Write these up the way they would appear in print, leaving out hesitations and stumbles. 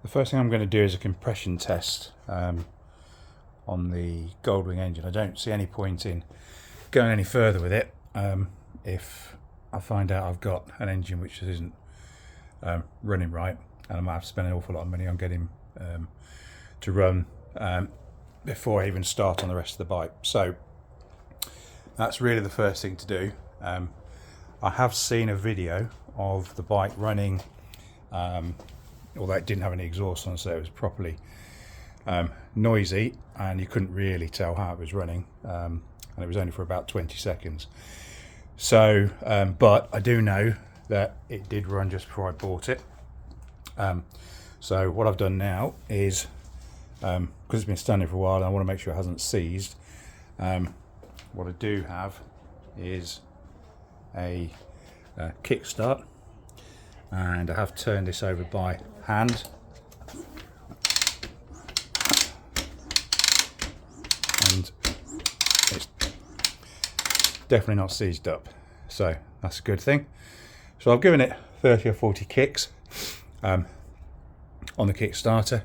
The first thing I'm going to do is a compression test on the Goldwing engine. I don't see any point in going any further with it if I find out I've got an engine which isn't running right, and I might have to spend an awful lot of money on getting to run before I even start on the rest of the bike. So that's really the first thing to do. I have seen a video of the bike running, although it didn't have any exhaust on, so it was properly noisy and you couldn't really tell how it was running, and it was only for about 20 seconds. So but I do know that it did run just before I bought it. So what I've done now is, because it's been standing for a while and I want to make sure it hasn't seized, what I do have is a kickstart, and I have turned this over by hand. And it's definitely not seized up, so that's a good thing. So I've given it 30 or 40 kicks on the Kickstarter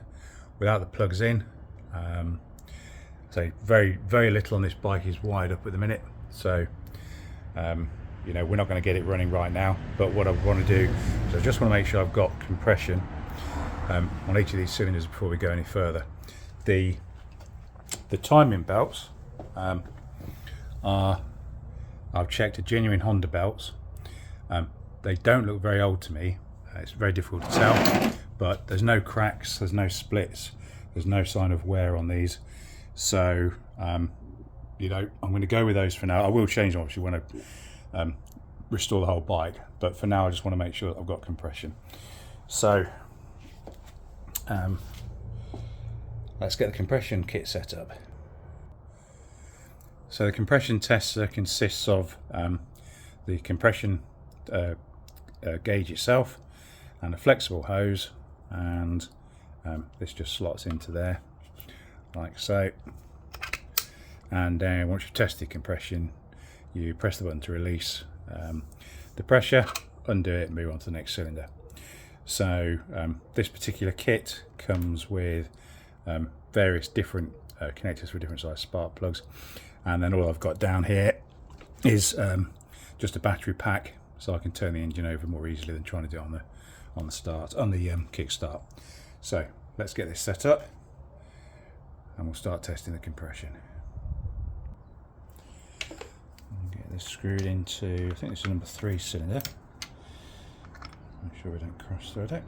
without the plugs in. So very little on this bike is wired up at the minute, so you know, we're not going to get it running right now. But what I want to do is I just want to make sure I've got compression on each of these cylinders before we go any further. The timing belts are, I've checked, are genuine Honda belts. They don't look very old to me. It's very difficult to tell, but there's no cracks, there's no splits, there's no sign of wear on these. So you know, I'm going to go with those for now. I will change them obviously when I restore the whole bike, but for now I just want to make sure that I've got compression. So let's get the compression kit set up. So the compression tester consists of the compression gauge itself and a flexible hose, and this just slots into there like so. And then once you've tested compression, you press the button to release the pressure, undo it, and move on to the next cylinder. So this particular kit comes with various different connectors for different size spark plugs, and then all I've got down here is just a battery pack, so I can turn the engine over more easily than trying to do it on the kickstart. So let's get this set up and we'll start testing the compression. Get this screwed into, I think this is number 3 cylinder. Make sure we don't cross thread it.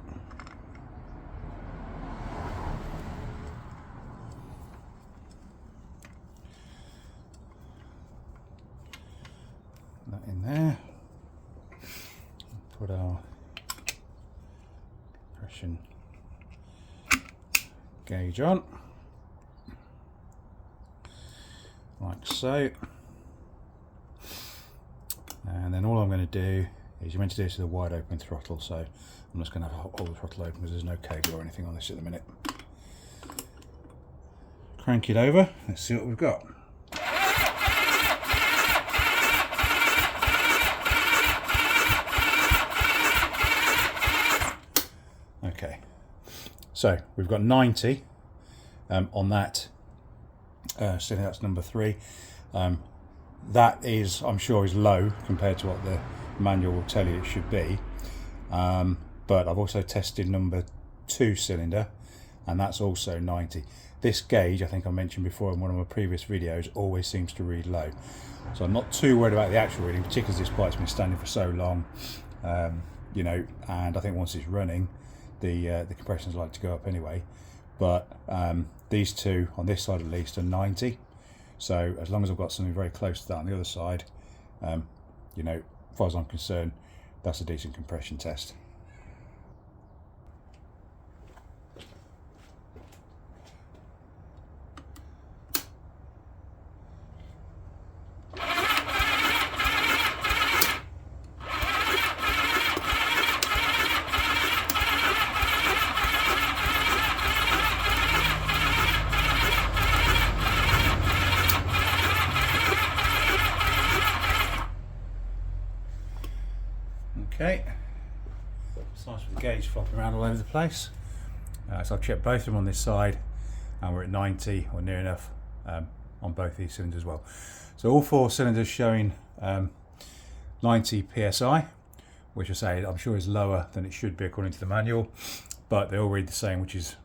That in there. Put our compression gauge on, like so. And then all I'm going to do is, you're meant to do this with a wide open throttle, so I'm just going to have all the throttle open because there's no cable or anything on this at the minute. Crank it over, let's see what we've got. Okay, so we've got 90 on that, so that's number 3. That is, I'm sure, is low compared to what the manual will tell you it should be, but I've also tested number 2 cylinder, and that's also 90. This gauge, I think I mentioned before in one of my previous videos, always seems to read low, so I'm not too worried about the actual reading, particularly as this bike's been standing for so long, you know, and I think once it's running, the compressions like to go up anyway. But these two on this side at least are 90, so as long as I've got something very close to that on the other side, you know, as far as I'm concerned, that's a decent compression test. Okay, it's nice with the gauge flopping around all over the place. So I've checked both of them on this side, and we're at 90 or near enough on both these cylinders as well. So all 4 cylinders showing 90 psi, which I say I'm sure is lower than it should be according to the manual, but they all read the same, which is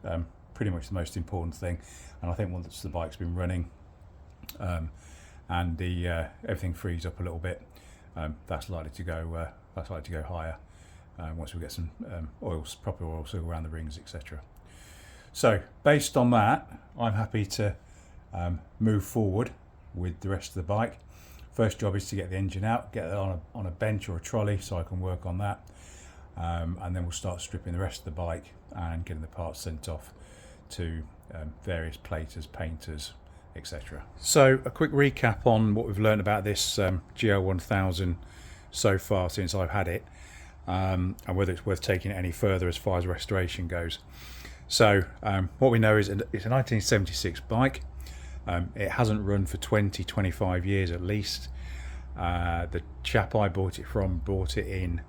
pretty much the most important thing. And I think once the bike's been running and the everything frees up a little bit, that's likely to go higher once we get some proper oil seal around the rings, etc. So based on that, I'm happy to move forward with the rest of the bike. First job is to get the engine out, get it on a bench or a trolley so I can work on that, and then we'll start stripping the rest of the bike and getting the parts sent off to various platers, painters, etc. So a quick recap on what we've learned about this GL1000 so far since I've had it, and whether it's worth taking it any further as far as restoration goes. So what we know is it's a 1976 bike. It hasn't run for 20-25 years at least. The chap I bought it from bought it in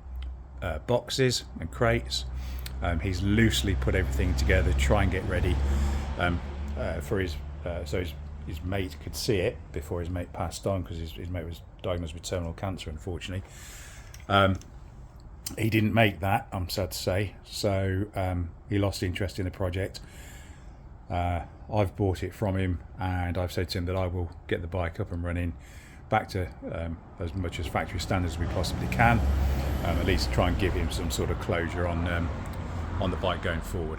boxes and crates. He's loosely put everything together to try and get ready for his so his mate could see it before his mate passed on, because his mate was diagnosed with terminal cancer, unfortunately. He didn't make that, I'm sad to say, so he lost interest in the project. I've bought it from him, and I've said to him that I will get the bike up and running back to as much as factory standards as we possibly can, at least try and give him some sort of closure on the bike going forward.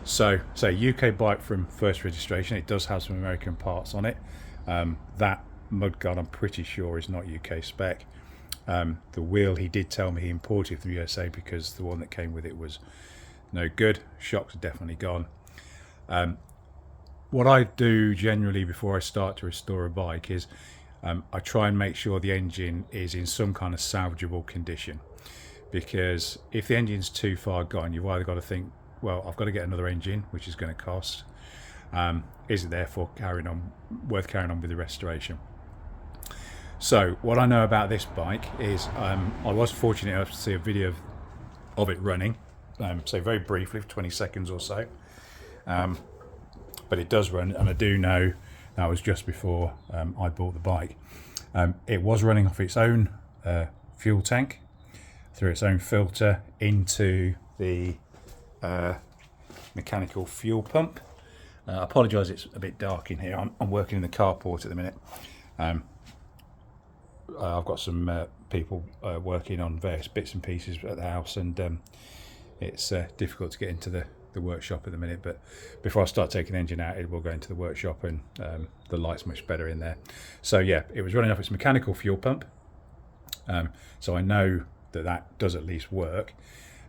So UK bike from first registration. It does have some American parts on it. That mudguard I'm pretty sure is not UK spec. The wheel, he did tell me he imported from the USA because the one that came with it was no good. Shocks are definitely gone. What I do generally before I start to restore a bike is I try and make sure the engine is in some kind of salvageable condition, because if the engine's too far gone, you've either got to think, well, I've got to get another engine, which is going to cost. Is it therefore worth carrying on with the restoration? So what I know about this bike is I was fortunate enough to see a video of it running, so very briefly for 20 seconds or so. But it does run, and I do know that was just before I bought the bike. It was running off its own fuel tank through its own filter into the mechanical fuel pump. I apologise, it's a bit dark in here. I'm working in the carport at the minute. I've got some people working on various bits and pieces at the house, and it's difficult to get into the workshop at the minute, but before I start taking the engine out, it will go into the workshop, and the light's much better in there. So yeah, it was running off its mechanical fuel pump, so I know that does at least work.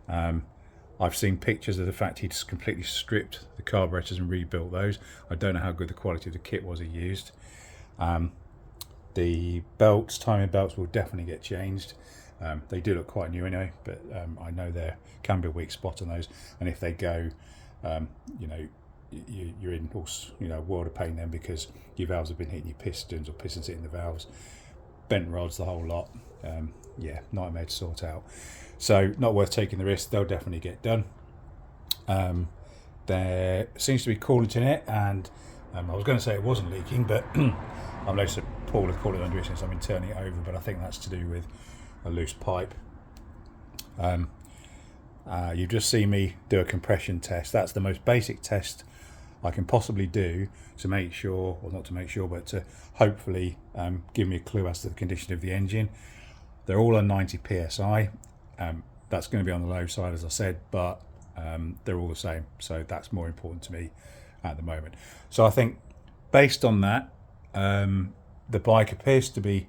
I've seen pictures of the fact he'd completely stripped the carburetors and rebuilt those. I don't know how good the quality of the kit was he used. The belts, timing belts, will definitely get changed. They do look quite new anyway, but I know there can be a weak spot on those, and if they go, you're in a world of pain then, because your valves have been hitting your pistons, or pistons hitting the valves, bent rods, the whole lot. Yeah, nightmare to sort out. So not worth taking the risk. They'll definitely get done. There seems to be coolant in it, and I was going to say it wasn't leaking, but I've noticed a pool of coolant under it since I've been turning it over, but I think that's to do with a loose pipe. You've just seen me do a compression test. That's the most basic test I can possibly do to make sure, or not to make sure, but to hopefully give me a clue as to the condition of the engine. They're all on 90 psi. That's going to be on the low side, as I said, but they're all the same, so that's more important to me at the moment. So I think based on that, the bike appears to be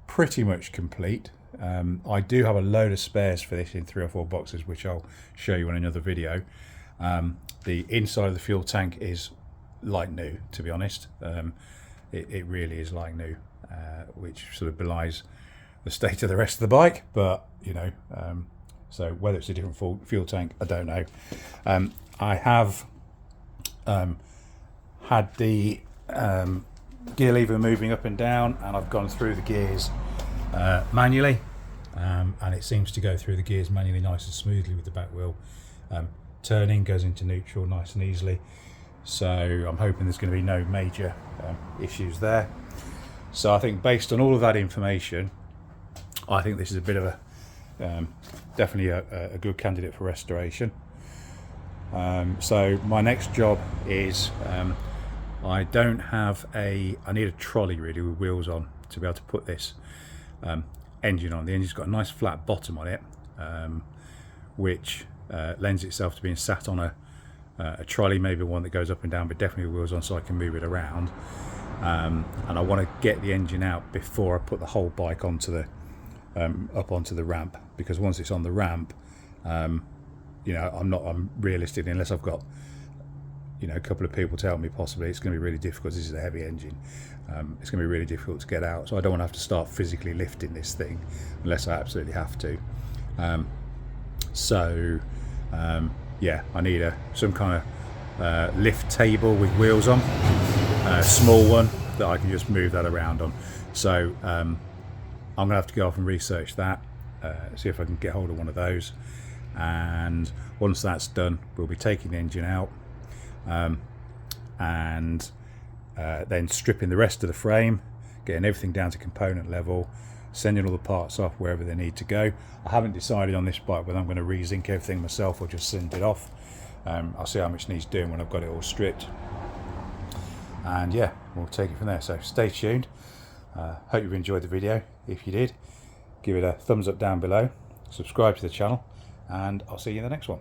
pretty much complete. I do have a load of spares for this in 3 or 4 boxes, which I'll show you in another video. The inside of the fuel tank is like new, to be honest. It really is like new, which sort of belies the state of the rest of the bike, but so whether it's a different fuel tank, I don't know. I have had the gear lever moving up and down, and I've gone through the gears manually, and it seems to go through the gears manually nice and smoothly with the back wheel turning, goes into neutral nice and easily. So I'm hoping there's going to be no major issues there. So I think based on all of that information, I think this is a bit of a definitely a good candidate for restoration. So my next job is I need a trolley really with wheels on to be able to put this engine on. The engine's got a nice flat bottom on it, which lends itself to being sat on a trolley, maybe one that goes up and down, but definitely with wheels on so I can move it around. And I want to get the engine out before I put the whole bike onto the up onto the ramp, because once it's on the ramp, you know, I'm realistic, unless I've got, you know, a couple of people to help me possibly, it's going to be really difficult. This is a heavy engine. It's going to be really difficult to get out, so I don't want to have to start physically lifting this thing unless I absolutely have to. Yeah, I need some kind of lift table with wheels on, a small one that I can just move that around on. So I'm going to have to go off and research that, see if I can get hold of one of those. And once that's done, we'll be taking the engine out and then stripping the rest of the frame, getting everything down to component level, sending all the parts off wherever they need to go. I haven't decided on this bike whether I'm going to re-zinc everything myself or just send it off. I'll see how much needs doing when I've got it all stripped. And yeah, we'll take it from there. So stay tuned. Hope you've enjoyed the video. If you did, give it a thumbs up down below, subscribe to the channel, and I'll see you in the next one.